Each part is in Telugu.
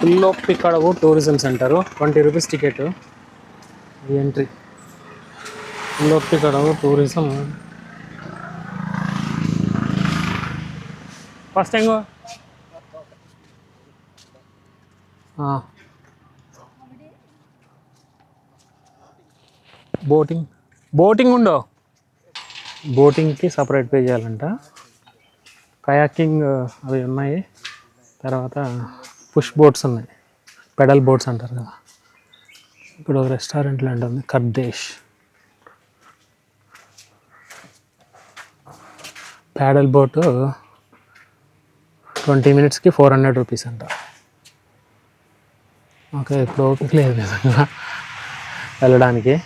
పుల్లొప్పికడవు tourism centre 20 rupees ticket entry. Pullopikadavu tourism first time boating ఉండో, బోటింగ్కి సపరేట్ పే చేయాలంట. కయాకింగ్ అవి ఉన్నాయి. తర్వాత పుష్ బోట్స్ ఉన్నాయి, పెడల్ బోట్స్ అంటారు కదా. ఇప్పుడు ఒక రెస్టారెంట్ లాంటి ఉంది, ఖర్దేశ్. ప్యాడల్ బోటు 20 మినిట్స్కి 400 రూపీస్ అంట. ఓకే, ఇప్పుడు ఓపిక లేదు నిజంగా వెళ్ళడానికి.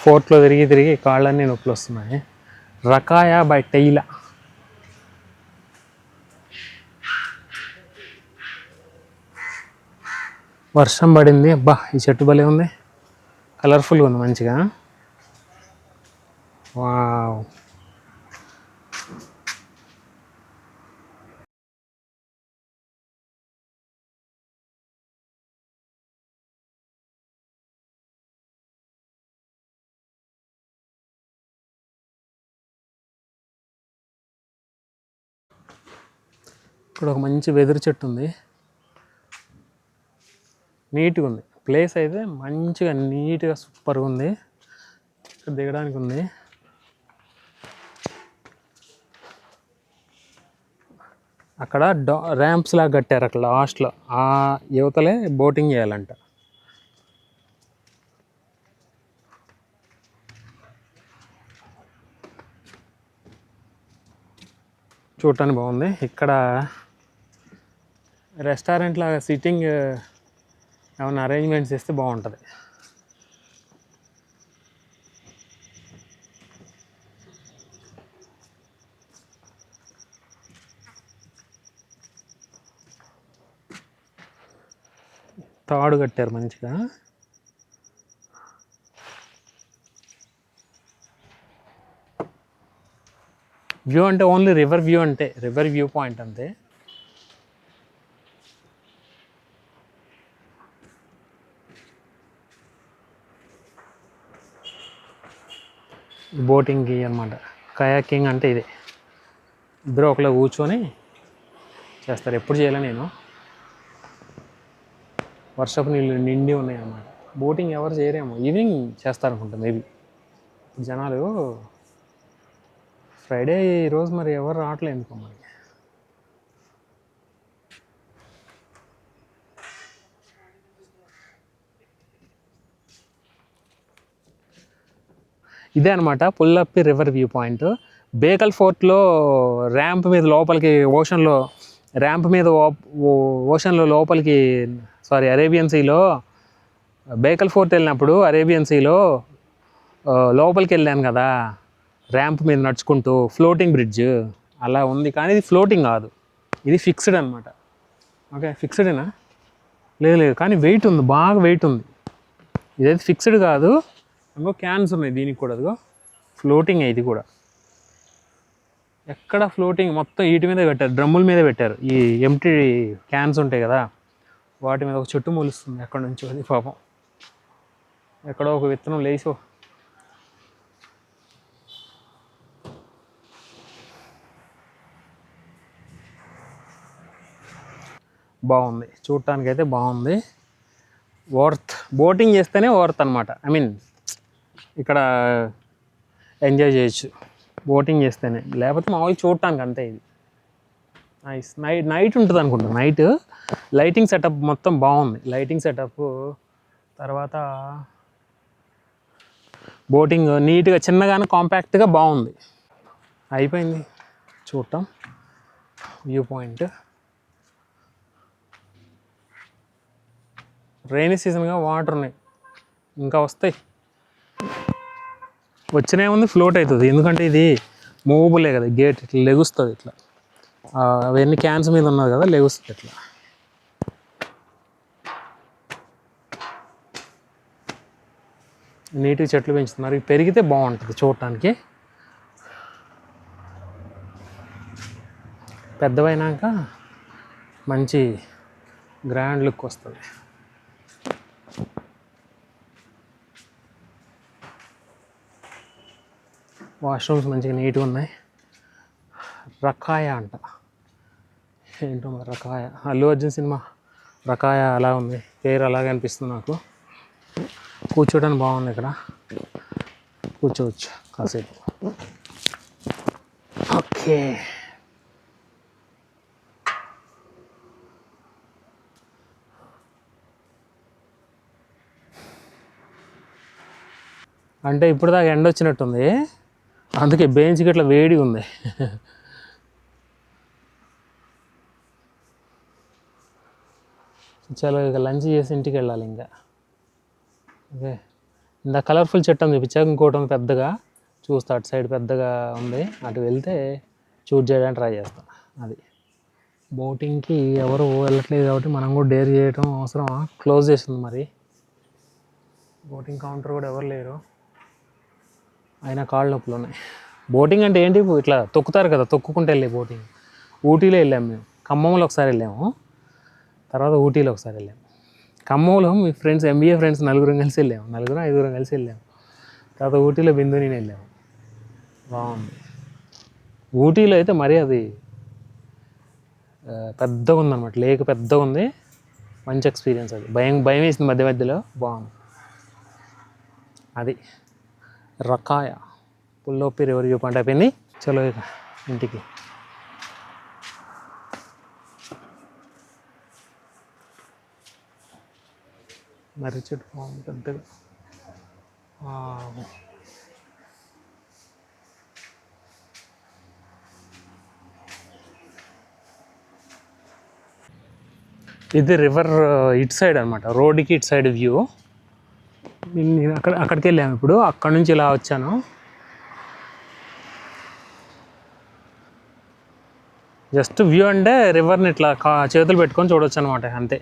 ఫోర్ట్లో తిరిగి కాళ్ళన్నీ నొప్పులు వస్తున్నాయి. రకాయా బై టైలా. వర్షం పడింది. అబ్బా, ఈ చెట్టు భలే ఉంది, కలర్ఫుల్గా ఉంది మంచిగా. వావ్. ఇక్కడ ఒక మంచి వెదురు చెట్టు ఉంది, నీట్గా ఉంది ప్లేస్ అయితే, మంచిగా నీట్గా సూపర్గా ఉంది. ఇక్కడ దిగడానికి ఉంది. అక్కడ ర్యాంప్స్ లాగా కట్టారు అక్కడ లాస్ట్లో, ఆ యువతలే బోటింగ్ చేయాలంట. చూడటానికి బాగుంది. ఇక్కడ రెస్టారెంట్ లాగా సిట్టింగ్ ఏమైనా అరేంజ్మెంట్స్ చేస్తే బాగుంటుంది. తాడు కట్టారు మంచిగా. వ్యూ అంటే ఓన్లీ రివర్ వ్యూ, అంటే రివర్ వ్యూ పాయింట్ అంతే. బోటింగ్కి అనమాట. కయాకింగ్ అంటే ఇదే, ఇద్దరు ఒకలా కూర్చొని చేస్తారు. ఎప్పుడు చేయలే నేను. వర్షపు నీళ్ళు నిండి ఉన్నాయి అన్నమాట. బోటింగ్ ఎవరు చేయరేమో, ఈవినింగ్ చేస్తారనుకుంటా మేబీ. జనాలు ఫ్రైడే ఈరోజు మరి ఎవరు రావట్లేదు ఎందుకో మరి. ఇదే అనమాట పుల్లప్పి river view point. Bekal ఫోర్ట్లో ramp మీద లోపలికి ఓషన్లో, ర్యాంప్ మీద ఓషన్లో లోపలికి, సారీ అరేబియన్ సీలో, బేకల్ ఫోర్ట్ వెళ్ళినప్పుడు అరేబియన్ సీలో లోపలికి వెళ్ళాను కదా ర్యాంప్ మీద నడుచుకుంటూ, ఫ్లోటింగ్ బ్రిడ్జ్ అలా ఉంది. కానీ ఇది ఫ్లోటింగ్ కాదు, ఇది ఫిక్స్డ్ అనమాట. ఓకే, ఫిక్స్డేనా? లేదు, కానీ వెయిట్ ఉంది, బాగా వెయిట్ ఉంది. ఇదైతే ఫిక్స్డ్ కాదు. ఇంకో క్యాన్స్ ఉన్నాయి దీనికి కూడా, అదిగో ఫ్లోటింగ్. ఇది కూడా ఎక్కడ ఫ్లోటింగ్, మొత్తం వీటి మీద పెట్టారు, డ్రమ్ముల మీద పెట్టారు. ఈ ఎంటీ క్యాన్స్ ఉంటాయి కదా, వాటి మీద ఒక చెట్టు మొలుస్తుంది ఎక్కడ నుంచో. అది పాపం ఎక్కడో ఒక విత్తనం లేచో. బాగుంది, చూడటానికి అయితే బాగుంది. వర్త్, బోటింగ్ చేస్తేనే వర్త్ అనమాట. ఐ మీన్ ఇక్కడ ఎంజాయ్ చేయొచ్చు బోటింగ్ చేస్తేనే, లేకపోతే మామూలుగా చూడటానికి అంతే. ఇది నైస్. నైట్ ఉంటుంది అనుకుంటా. నైట్ లైటింగ్ సెటప్ మొత్తం బాగుంది, లైటింగ్ సెటప్. తర్వాత బోటింగ్ నీట్గా, చిన్నగానే కాంపాక్ట్గా బాగుంది. అయిపోయింది చూడటం వ్యూ పాయింట్. రైనీ సీజన్గా వాటర్ ఉన్నాయి, ఇంకా వస్తాయి. వచ్చినా ఉంది, ఫ్లోట్ అవుతుంది. ఎందుకంటే ఇది మూవబులే కదా, గేట్ ఇట్లా లెగుస్తుంది. ఇట్లా అవన్నీ క్యాన్స్ మీద ఉన్నది కదా, లెగుస్తుంది ఇట్లా. నీట్గా చెట్లు పెంచుతున్నారు, ఇవి పెరిగితే బాగుంటుంది చూడటానికి. పెద్దవైనాక మంచి గ్రాండ్ లుక్ వస్తుంది. వాష్రూమ్స్ మంచిగా నీట్గా ఉన్నాయి. రకాయ అంట, ఏంటో మరి రకాయ. అల్లు అర్జున్ సినిమా రకాయ అలా ఉంది, పేరు అలాగే అనిపిస్తుంది నాకు. కూర్చోడానికి బాగుంది, ఇక్కడ కూర్చోవచ్చు కాసేపు. ఓకే, అంటే ఇప్పుడు దాకా ఎండ వచ్చినట్టుంది, అందుకే బెంచ్కి ఇట్లా వేడి ఉంది. చలో ఇక లంచ్ చేసి ఇంటికి వెళ్ళాలి ఇంకా. ఓకే, ఇంత కలర్ఫుల్ చెట్టు అని చూపించాక ఇంకోటి ఉంది పెద్దగా, చూస్తా అటు సైడ్ పెద్దగా ఉంది, అటు వెళ్తే షూట్ చేయడానికి ట్రై చేస్తాను. అది బోటింగ్కి ఎవరు వెళ్ళట్లేదు కాబట్టి మనం కూడా డేర్ చేయడం అవసరమా? క్లోజ్ చేస్తుంది మరి, బోటింగ్ కౌంటర్ కూడా ఎవరు లేరు, అయినా కాళ్ళు నొప్పులు ఉన్నాయి. బోటింగ్ అంటే ఏంటి, ఇట్లా తొక్కుతారు కదా, తొక్కుకుంటూ వెళ్ళే బోటింగ్. ఊటీలో వెళ్ళాము మేము, ఖమ్మంలో ఒకసారి వెళ్ళాము, తర్వాత ఊటీలో ఒకసారి వెళ్ళాము. ఖమ్మంలో మీ ఫ్రెండ్స్, ఎంబీఏ ఫ్రెండ్స్ నలుగురం కలిసి వెళ్ళాము, 4-5 కలిసి వెళ్ళాము. తర్వాత ఊటీలో బిందుని వెళ్ళాము, బాగుంది. ఊటీలో అయితే మరీ అది పెద్దగా ఉందన్నమాట, లేక్ పెద్దగా ఉంది, మంచి ఎక్స్పీరియన్స్. అది భయం భయం వేసింది మధ్య మధ్యలో, బాగుంది. అది రకాయ పుల్లోపి రివర్ వ్యూ పాయింట్ అయిపోయింది. చలో ఇక ఇంటికి. మర్రి చెట్టు బాగుంది పెద్దగా. ఇది రివర్ ఇటు సైడ్ అనమాట, రోడ్డుకి ఇటు సైడ్ వ్యూ. నేను అక్కడికి వెళ్ళాము ఇప్పుడు, అక్కడ నుంచి ఇలా వచ్చాను. జస్ట్ వ్యూ అంటే రివర్ని ఇట్లా చేతులు పెట్టుకొని చూడవచ్చు అనమాట, అంతే.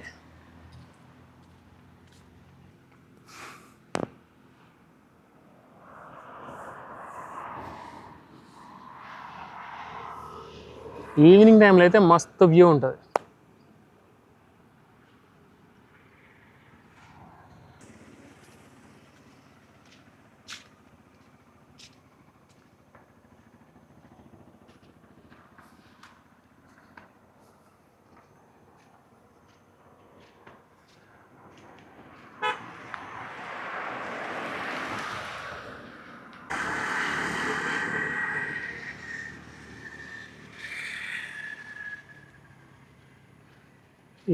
ఈవినింగ్ టైంలో అయితే మస్తు వ్యూ ఉంటుంది.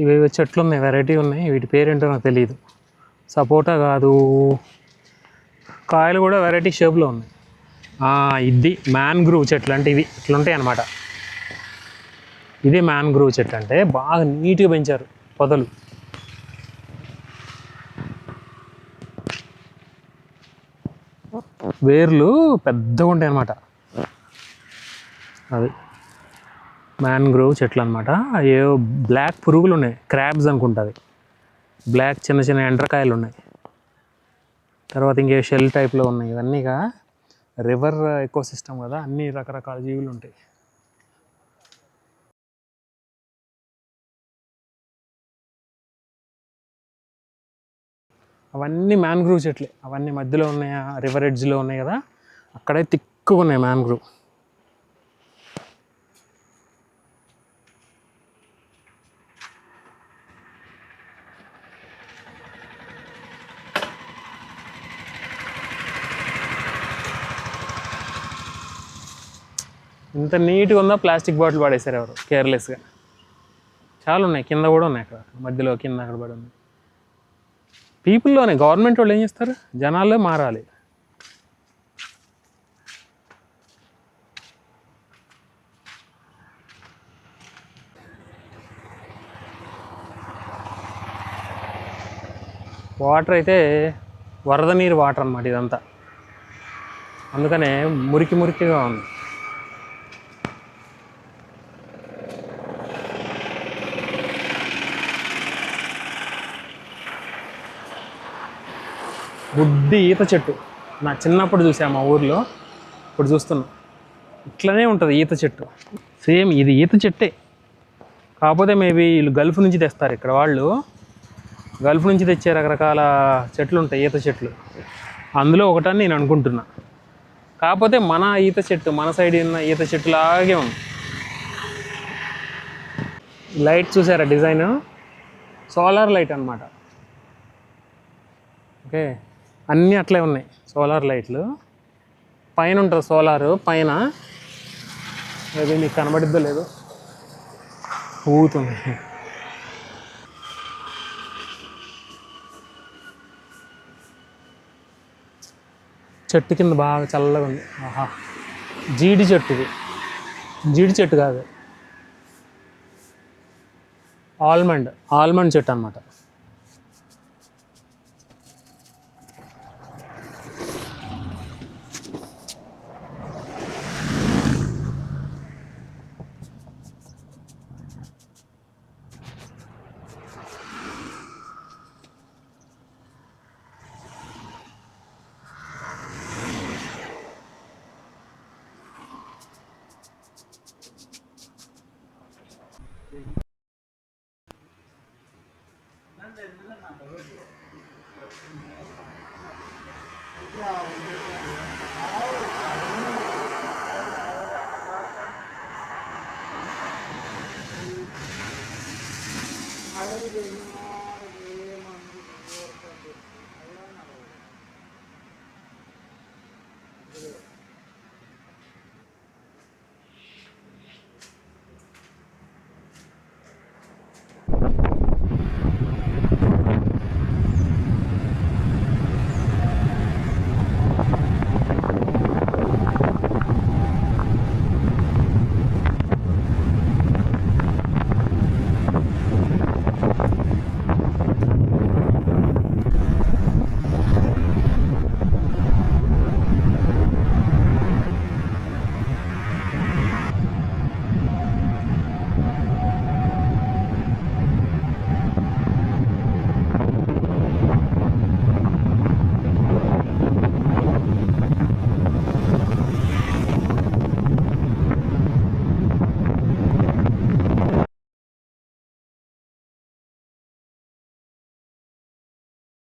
ఇవి చెట్లు ఉన్నాయి, వెరైటీ ఉన్నాయి, వీటి పేరేంటో నాకు తెలియదు. సపోటా కాదు, కాయలు కూడా వెరైటీ షేప్లో ఉన్నాయి. ఇది మ్యాంగ్రూవ్ చెట్లు అంటే ఇవి ఇట్లుంటాయి అన్నమాట. ఇదే మ్యాంగ్రూవ్ చెట్లు అంటే, బాగా నీట్గా పెంచారు పొదలు. వేర్లు పెద్దగా ఉంటాయి అన్నమాట. అది మ్యాంగ్రోవ్ చెట్లు అనమాట. ఏవో బ్లాక్ పురుగులు ఉన్నాయి, క్రాబ్స్ అనుకుంటుంది. బ్లాక్ చిన్న చిన్న ఎండ్రకాయలు ఉన్నాయి. తర్వాత ఇంకే షెల్ టైప్లో ఉన్నాయి. ఇవన్నీగా రివర్ ఎకో సిస్టమ్ కదా, అన్ని రకరకాల జీవులు ఉంటాయి. అవన్నీ మ్యాంగ్రూవ్ చెట్లే, అవన్నీ మధ్యలో ఉన్నాయి, రివర్ ఎడ్జ్లో ఉన్నాయి కదా, అక్కడే తిక్కుగా ఉన్నాయి మ్యాంగ్రూవ్. ఇంత నీట్గా ఉందా, ప్లాస్టిక్ బాటిల్ పడేసారు ఎవరు కేర్లెస్గా. చాలా ఉన్నాయి, కింద కూడా ఉన్నాయి, అక్కడ మధ్యలో కింద అక్కడ పడి ఉన్నాయి. పీపుల్లోనే, గవర్నమెంట్ వాళ్ళు ఏం చేస్తారు, జనాల్లో మారాలి. వాటర్ అయితే వరద నీరు వాటర్ అన్నమాట ఇదంతా, అందుకనే మురికి మురికిగా ఉంది. బుడ్డి ఈత చెట్టు నా చిన్నప్పుడు చూసా మా ఊర్లో, ఇప్పుడు చూస్తున్నా ఇట్లనే ఉంటుంది ఈత చెట్టు. సేమ్ ఇది ఈత చెట్టే, కాకపోతే మేబీ వీళ్ళు గల్ఫ్ నుంచి తెస్తారు. ఇక్కడ వాళ్ళు గల్ఫ్ నుంచి తెచ్చే రకరకాల చెట్లు ఉంటాయి, ఈత చెట్లు. అందులో ఒకటని నేను అనుకుంటున్నా. కాకపోతే మన ఈత చెట్టు, మన సైడ్ ఉన్న ఈత చెట్టు లాగే ఉంది. లైట్ చూసారా డిజైన్? సోలార్ లైట్ అనమాట. ఓకే, అన్నీ అట్లే ఉన్నాయి సోలార్ లైట్లు. పైన ఉంటుంది సోలారు, పైన అది మీకు కనబడిద్దో లేదు, ఊగుతుంది. చెట్టు కింద బాగా చల్లగా ఉంది. ఆహా, జీడి చెట్టు ఇది. జీడి చెట్టు కాదు, ఆల్మండ్ చెట్టు అనమాట.